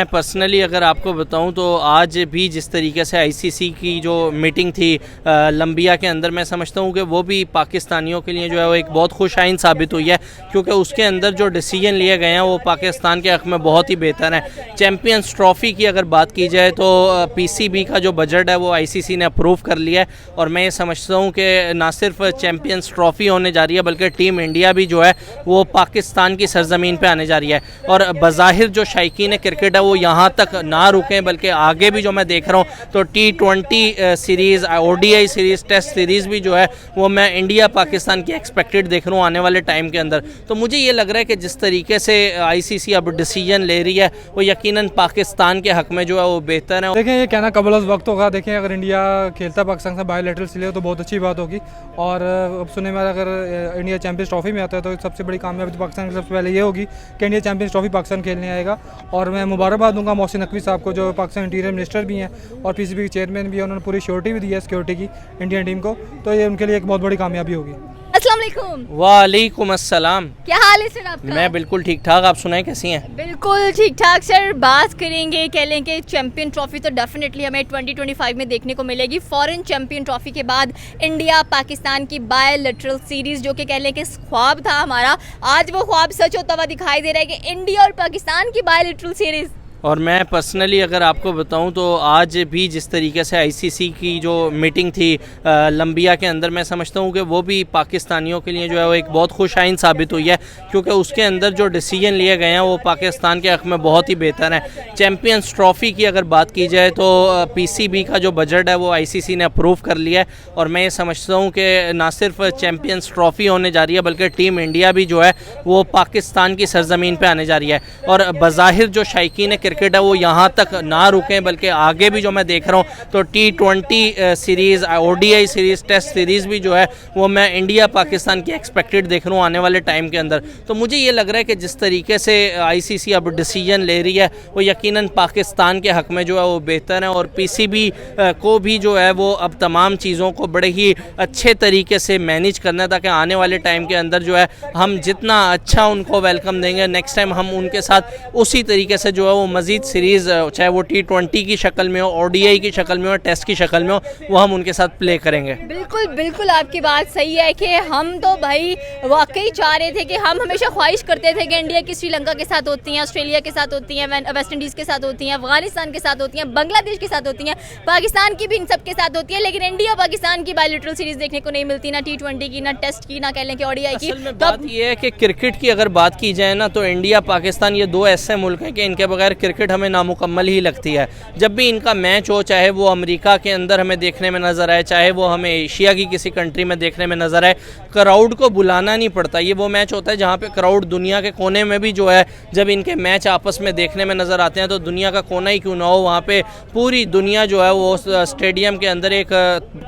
मैं पर्सनली अगर आपको बताऊं तो आज भी जिस तरीके से आईसीसी की जो मीटिंग थी लंबिया के अंदर, मैं समझता हूं कि वो भी पाकिस्तानियों के लिए जो है वो एक बहुत खुशाइन साबित हुई है, क्योंकि उसके अंदर जो डिसीजन लिए गए हैं वो पाकिस्तान के हक़ में बहुत ही बेहतर है। चैम्पियंस ट्रॉफ़ी की अगर बात की जाए तो पीसीबी का जो बजट है वो आईसीसी ने अप्रूव कर लिया है, और मैं ये समझता हूँ कि ना सिर्फ चैम्पियंस ट्रॉफ़ी होने जा रही है बल्कि टीम इंडिया भी जो है वो पाकिस्तान की सरजमीन पर आने जा रही है। और बज़ाहिर जो शायकीन क्रिकेट है वो यहाँ तक ना रुकें, बल्कि आगे भी जो मैं देख रहा हूँ तो T20 series, ODI series, test series भी जो है वो मैं इंडिया पाकिस्तान की एक्सपेक्टेड देख रहा हूँ आने वाले टाइम के अंदर। तो मुझे ये लग रहा है कि जिस तरीके से आईसीसी अब डिसीजन ले रही है वो यकीनन पाकिस्तान के हक़ में जो है वो बेहतर है। देखें, ये कहना कबल अज़ वक्त होगा। देखें, अगर इंडिया खेलता पाकिस्तान से बायोलैटरल सीरीज़ तो बहुत अच्छी बात होगी, और अब सुनने में अगर इंडिया चैम्पियंस ट्रॉफी में आता है तो सबसे बड़ी कामयाबी तो पाकिस्तान की सबसे पहले ये होगी कि इंडिया चैम्पियंस ट्रॉफी पाकिस्तान खेलने आएगा। और मैं मुबारकबाद दूंगा मोहसिन नकवी साहब को, जो पाकिस्तान इंटीरियर मिनिस्टर भी हैं और पीसीबी के चेयरमैन भी हैं। उन्होंने पूरी श्योरिटी भी दी है सिक्योरिटी की इंडियन टीम को, तो ये उनके लिए एक बहुत बड़ी कामयाबी होगी। अस्सलाम वालेकुम। वालेकुम अस्सलाम। क्या हाल है सर आपका? मैं बिल्कुल ठीक ठाक, आप सुनाएं कैसी हैं? बिल्कुल ठीक ठाक सर। बात करेंगे, कह लें कि चैम्पियन ट्रॉफी तो डेफिनेटली हमें 2025 में देखने को मिलेगी। फॉरेन चैम्पियन ट्रॉफी के बाद इंडिया पाकिस्तान की बायलैटरल सीरीज़, जो कि कह लें कि ख्वाब था हमारा, आज वो ख्वाब सच होता हुआ दिखाई दे रहा है कि इंडिया और पाकिस्तान की बायलैटरल सीरीज़। और मैं पर्सनली अगर आपको बताऊं तो आज भी जिस तरीके से आईसीसी की जो मीटिंग थी लंबिया के अंदर, मैं समझता हूं कि वो भी पाकिस्तानियों के लिए जो है वो एक बहुत खुशाइन साबित हुई है, क्योंकि उसके अंदर जो डिसीजन लिए गए हैं वो पाकिस्तान के हक़ में बहुत ही बेहतर है। चैम्पियंस ट्रॉफ़ी की अगर बात की जाए तो पीसीबी का जो बजट है वो आईसीसी ने अप्रूव कर लिया है, और मैं ये समझता हूँ कि ना सिर्फ चैम्पियंस ट्रॉफ़ी होने जा रही है बल्कि टीम इंडिया भी जो है वो पाकिस्तान की सरजमीन पर आने जा रही है। और बज़ाहिर जो शायकीन क्रिकेट है वो यहाँ तक ना रुकें, बल्कि आगे भी जो मैं देख रहा हूँ तो T20 series, ODI series, test series भी जो है वो मैं इंडिया पाकिस्तान की एक्सपेक्टेड देख रहा हूँ आने वाले टाइम के अंदर। तो मुझे ये लग रहा है कि जिस तरीके से आईसीसी अब डिसीजन ले रही है वो यकीनन पाकिस्तान के हक़ में जो है वो बेहतर है, और पीसीबी को भी जो है वो अब तमाम चीज़ों को बड़े ही अच्छे तरीके से मैनेज करना है, ताकि आने वाले टाइम के अंदर जो है हम जितना अच्छा उनको वेलकम देंगे, नेक्स्ट टाइम हम उनके साथ उसी तरीके से जो है वो मज़ीद सीरीज़, चाहे वो T20 की शक्ल में हो, ODI की शक्ल में हो, टेस्ट की शक्ल में हो, वो हम उनके साथ प्ले करेंगे। बिल्कुल बिल्कुल आपकी बात सही है कि हम तो भाई वाकई चाह रहे थे कि हम हमेशा ख्वाहिश करते थे कि इंडिया की श्रीलंका के साथ होती हैं, ऑस्ट्रेलिया के साथ होती हैं, वेस्ट इंडीज़ के साथ होती हैं, अफगानिस्तान के साथ होती हैं, बांग्लादेश के साथ होती हैं, पाकिस्तान की भी इन सब के साथ होती है, लेकिन इंडिया पाकिस्तान की बायलैटरल सीरीज़ देखने को नहीं मिलती, ना T20 की, ना टेस्ट की, ना कह लें कि ODI की। तो बात ये है कि क्रिकेट की अगर बात की जाए ना तो इंडिया पाकिस्तान ये दो ऐसे मुल्क हैं कि इनके बगैर क्रिकेट हमें नामुकम्मल ही लगती है। जब भी इनका मैच हो, चाहे वो अमेरिका के अंदर हमें देखने में नज़र आए, चाहे वो हमें एशिया की किसी कंट्री में देखने में नज़र आए, क्राउड को बुलाना नहीं पड़ता। ये वो मैच होता है जहाँ पे क्राउड दुनिया के कोने में भी जो है, जब इनके मैच आपस में देखने में नज़र आते हैं तो दुनिया का कोना ही क्यों ना हो, वहाँ पे पूरी दुनिया जो है वो स्टेडियम के अंदर एक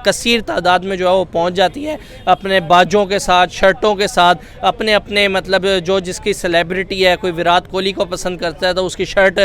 कसीर तादाद में जो है वो पहुँच जाती है, अपने बाजों के साथ, शर्टों के साथ, अपने अपने मतलब जो जिसकी सेलिब्रिटी है, कोई विराट कोहली को पसंद करता है तो उसकी शर्ट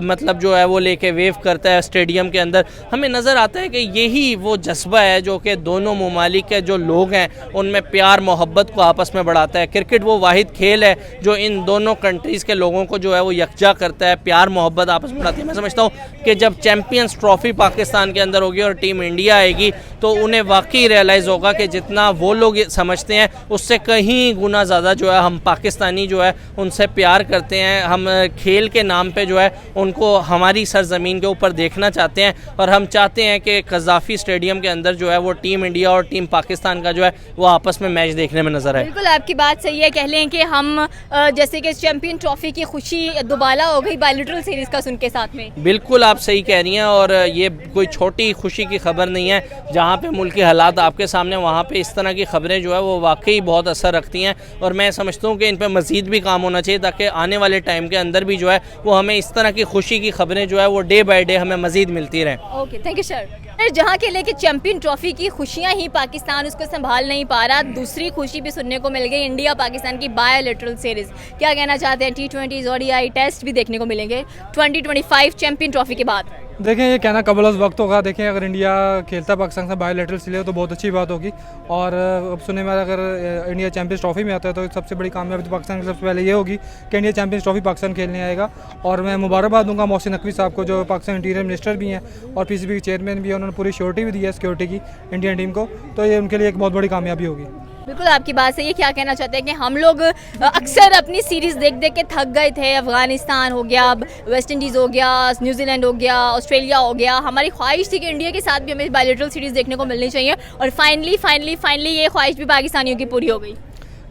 मतलब जो है वो लेके वेव करता है स्टेडियम के अंदर। हमें नज़र आता है कि यही वो जज्बा है जो कि दोनों ममालिक के जो लोग हैं उनमें प्यार मोहब्बत को आपस में बढ़ाता है। क्रिकेट वो वाहिद खेल है जो इन दोनों कंट्रीज़ के लोगों को जो है वो यकजा करता है, प्यार मोहब्बत आपस में बढ़ाती है। मैं समझता हूँ कि जब चैम्पियंस ट्रॉफ़ी पाकिस्तान के अंदर होगी और टीम इंडिया आएगी तो उन्हें वाकई रियलाइज़ होगा कि जितना वो लोग समझते हैं उससे कहीं गुना ज़्यादा जो है हम पाकिस्तानी जो है उनसे प्यार करते हैं। हम खेल के नाम पे जो है उनको हमारी सरजमीन के ऊपर देखना चाहते हैं, और हम चाहते हैं कि कज़ाफ़ी स्टेडियम के अंदर जो है वो टीम इंडिया और टीम पाकिस्तान का जो है वो आपस में मैच देखने में नज़र आए। बिल्कुल आपकी बात सही है। कह लें कि हम जैसे कि चैम्पियन ट्रॉफी की खुशी दोबारा हो गई बायलैटरल सीरीज़ का सुन के साथ में। बिल्कुल आप सही कह रही हैं, और ये कोई छोटी खुशी की खबर नहीं है। जहाँ पे मुल्की हालात आपके सामने, वहाँ पे इस तरह की खबरें जो है वो वाकई बहुत असर रखती हैं, और मैं समझता हूँ कि इन पर मज़ीद भी काम होना चाहिए ताकि आने वाले टाइम के अंदर भी जो है वो हमें इस तरह की खुशी की खबरें जो है वो डे बाय डे हमें मज़ीद मिलती रहें। Okay, thank you sir. जहाँ के लेके चैंपियन ट्रॉफी की खुशियाँ ही पाकिस्तान उसको संभाल नहीं पा रहा, दूसरी खुशी भी सुनने को मिल गई इंडिया पाकिस्तान की बायलैटरल सीरीज़। क्या कहना चाहते हैं? T20, ODI टेस्ट भी देखने को मिलेंगे 2025 चैंपियन ट्रॉफी के बाद। देखें ये कहना कबल उस वक्त होगा। देखें अगर इंडिया खेलता पाकिस्तान से बायोलैटरल सीरीज तो बहुत अच्छी बात होगी। और अब सुनने में अगर इंडिया चैंपियंस ट्रॉफी में आता है तो सबसे बड़ी कामयाबी तो पाकिस्तान की सबसे पहले ये होगी कि इंडिया चैंपियंस ट्रॉफी पाकिस्तान खेलने आएगा। और मैं मुबारकबाद दूंगा मोहसिन नकवी साहब को, जो पाकिस्तान इंटीरियर मिनिस्टर भी हैं और पीसीबी के चेयरमैन भी हैं। उन्होंने पूरी श्योरिटी भी दी है सिक्योरिटी की इंडियन टीम को, तो ये उनके लिए एक बहुत बड़ी कामयाबी होगी। बिल्कुल आपकी बात सही है। क्या कहना चाहते हैं कि हम लोग अक्सर अपनी सीरीज़ देख देख के थक गए थे। अफगानिस्तान हो गया, वेस्ट इंडीज़ हो गया, न्यूजीलैंड हो गया, ऑस्ट्रेलिया हो गया। हमारी ख्वाहिश थी कि इंडिया के साथ भी हमें बायलैटरल सीरीज़ देखने को मिलनी चाहिए और फाइनली ये ख्वाहिश भी पाकिस्तानियों की पूरी हो गई।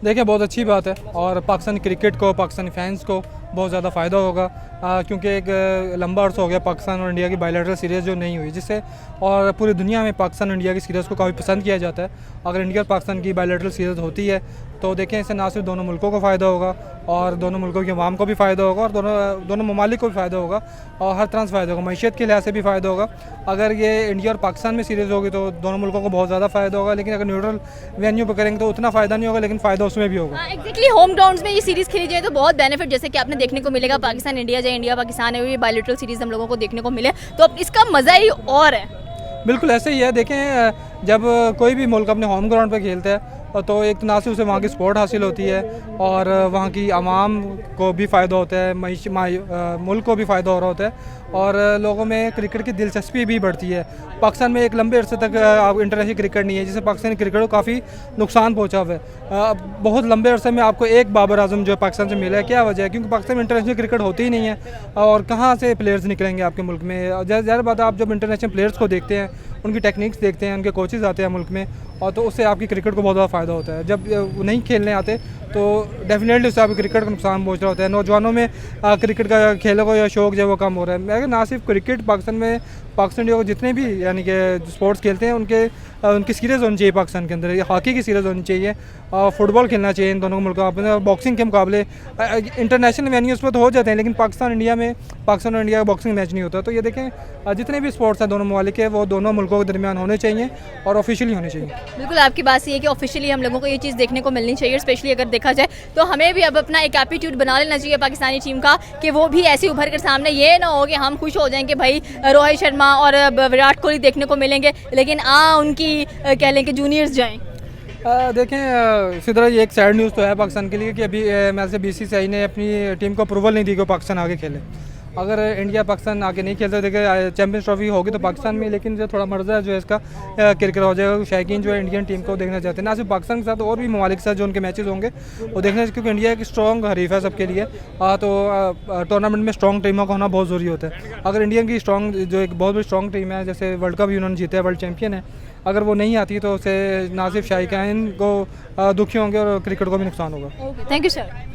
देखिए बहुत अच्छी बात है और पाकिस्तानी क्रिकेट को, पाकिस्तानी फैंस को बहुत ज़्यादा फ़ायदा होगा, क्योंकि एक लंबा अर्सा हो गया पाकिस्तान और इंडिया की बायलैटरल सीरीज़ जो नहीं हुई, जिससे और पूरी दुनिया में पाकिस्तान और इंडिया की सीरीज़ को काफ़ी पसंद किया जाता है। अगर इंडिया और पाकिस्तान की बायलैटरल सीरीज़ होती है तो देखें इससे ना सिर्फ दोनों मुल्कों को फ़ायदा होगा और दोनों मुल्कों की अवाम को भी फ़ायदा होगा और दोनों ममालिक को भी फ़ायदा होगा और हर तरह से फ़ायदा होगा। मैशियत के लिहाज से भी फ़ायदा होगा। अगर ये इंडिया और पाकिस्तान में सीरीज़ होगी तो दोनों मुल्कों को बहुत ज़्यादा फ़ायदा होगा, लेकिन अगर न्यूट्रल वेन्यू पर करेंगे तो उतना फ़ायदा नहीं होगा, लेकिन फ़ायदा उसमें भी होगा। एग्जैक्टली होम ग्राउंड्स में ये सीरीज़ खेली जाए तो बहुत बेनिफिट जैसे कि आपने देखने को मिलेगा। पाकिस्तान इंडिया जाए, इंडिया पाकिस्तान है, ये बायलैटरल सीरीज़ हम लोगों को देखने को मिले तो अब इसका मज़ा ही और है। बिल्कुल ऐसे ही है। देखें जब कोई भी मुल्क अपने होम ग्राउंड पर खेलता है तो एक तो ना सिर्फ उसे वहाँ की स्पोर्ट हासिल होती है और वहाँ की आवाम को भी फ़ायदा होता है, मुल्क को भी फ़ायदा हो रहा होता है और लोगों में क्रिकेट की दिलचस्पी भी बढ़ती है। पाकिस्तान में एक लंबे अरसे तक इंटरनेशनल क्रिकेट नहीं है, जिससे पाकिस्तानी क्रिकेट को काफ़ी नुकसान पहुँचा हुआ है। बहुत लंबे अरसे में आपको एक बाबर आजम जो पाकिस्तान से मिला है, क्या वजह है? क्योंकि पाकिस्तान में इंटरनेशनल क्रिकेट होती ही नहीं है और कहाँ से प्लेयर्स निकलेंगे आपके मुल्क में। ज़्यादा बात है, आप जब इंटरनेशनल प्लेयर्स को देखते हैं, उनकी टेक्निक्स देखते हैं, उनके कोचेज़ आते हैं मुल्क में और तो उससे आपकी क्रिकेट को बहुत ज़्यादा फ़ायदा होता है। जब वो नहीं खेलने आते तो डेफिनेटली उससे आपकी क्रिकेट का नुकसान पहुँच रहा होता है। नौजवानों में क्रिकेट का खेलों का या शौक जो वो कम हो रहा है। मैं ना सिर्फ क्रिकेट पाकिस्तान में, पाकिस्तान इंडिया को जितने भी यानी कि स्पोर्ट्स खेलते हैं उनकी सीरीज़ होनी चाहिए पाकिस्तान के अंदर। हॉकी की सीरीज़ होनी चाहिए और फुटबॉल खेलना चाहिए इन दोनों मुल्कों में। बॉक्सिंग के मुकाबले इंटरनेशनल वेन्यूज़ पर तो हो जाते हैं, लेकिन पाकिस्तान और इंडिया का बॉक्सिंग मैच नहीं होता। तो ये देखें जितने भी स्पोर्ट्स हैं दोनों ममालिक के, वो दोनों मुल्कों के दरमियान होने चाहिए और ऑफिशियली होने चाहिए। बिल्कुल आपकी बात सही है कि ऑफिशियली हम लोगों को ये चीज़ देखने को मिलनी चाहिए। स्पेशली अगर देखा जाए तो हमें भी अब अपना एक एटीट्यूड बना लेना चाहिए पाकिस्तानी टीम का कि वो भी ऐसे उभर कर सामने, ये ना हो कि हम खुश हो जाएं कि भाई रोहित शर्मा और विराट कोहली देखने को मिलेंगे, लेकिन उनकी कह लें कि जूनियर्स जाएं। देखें सिद्धरा ये एक सैड न्यूज़ तो है पाकिस्तान के लिए कि अभी मेरे से BCCI ने अपनी टीम को अप्रूवल नहीं दी कि पाकिस्तान आगे खेले। अगर इंडिया पाकिस्तान आगे नहीं खेलते, देखिए चैंपियंस ट्रॉफी होगी तो पाकिस्तान में, लेकिन जो थोड़ा मर्जा जो है इसका क्रिकेट हो जाएगा। शायकीन जो है इंडियन टीम को देखना चाहते हैं, ना सिर्फ पाकिस्तान के साथ और भी ममालिक के साथ जो उनके मैचेस होंगे वो देखना, क्योंकि इंडिया एक स्ट्रॉन्ग हरीफ है सबके लिए। तो टूर्नामेंट में स्ट्रॉन्ग टीमों का होना बहुत ज़रूरी होता है। अगर इंडिया की स्ट्रॉन्ग जो एक बहुत बड़ी स्ट्रॉन्ग टीम है, जैसे वर्ल्ड कप भी उन्होंने जीता है, वर्ल्ड चैम्पियन है, अगर वो नहीं आती तो उससे ना सिर्फ शायकीन को दुखी होंगे और क्रिकेट को भी नुकसान होगा। Thank you sir.